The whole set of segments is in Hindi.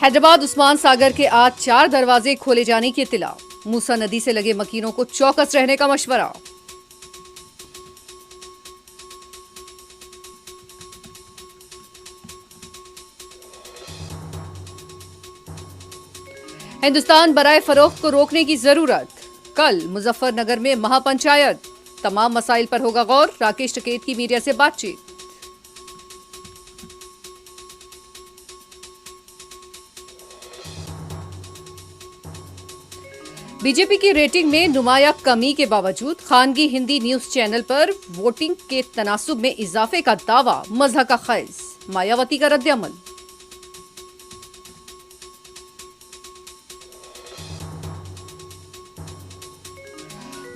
हैदराबाद उस्मान सागर के आज 4 दरवाजे खोले जाने की इत्तला। मूसा नदी से लगे मकीनों को चौकस रहने का मशवरा। हिंदुस्तान बराए फरोख्त को रोकने की जरूरत। कल मुजफ्फरनगर में महापंचायत। तमाम मसाइल पर होगा गौर। राकेश टिकैत की मीडिया से बातचीत। बीजेपी की रेटिंग में नुमाया कमी के बावजूद खानगी हिंदी न्यूज चैनल पर वोटिंग के तनासुब में इजाफे का दावा। मज़ा का खैज। मायावती का रद्द-ए-अमल।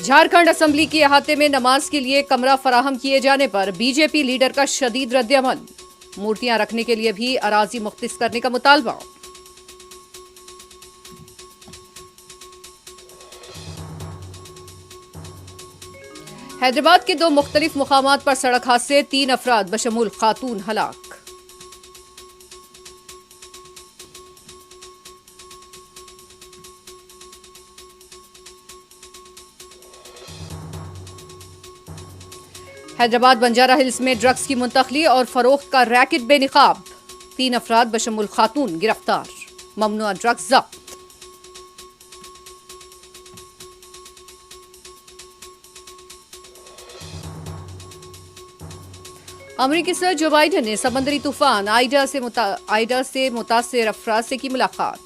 झारखंड असेंबली के अहाते में नमाज के लिए कमरा फराहम किए जाने पर बीजेपी लीडर का शदीद रद्द-ए-अमल। मूर्तियां रखने के लिए भी अराजी मुख्तिस करने का मुतालबा। हैदराबाद के 2 मुख्तलिफ मुकामात पर सड़क हादसे। 3 अफराद बशमूल खातून हलाक। हैदराबाद बंजारा हिल्स में ड्रग्स की मुंतकली और फरोख्त का रैकेट बेनिकाब। 3 अफराद बशमूल खातून गिरफ्तार। ममनुआ ड्रग्स जब्त। अमेरिकी सदर जो बाइडेन ने समंदरी तूफान आइडा से मुतासिर अफराद से की मुलाकात।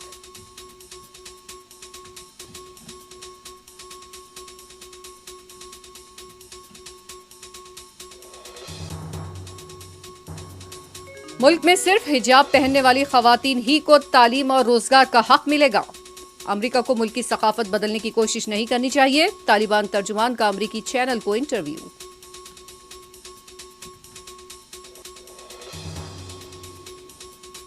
मुल्क में सिर्फ हिजाब पहनने वाली खवातीन ही को तालीम और रोजगार का हक मिलेगा। अमेरिका को मुल्क की सकाफत बदलने की कोशिश नहीं करनी चाहिए। तालिबान तर्जुमान का अमेरिकी चैनल को इंटरव्यू।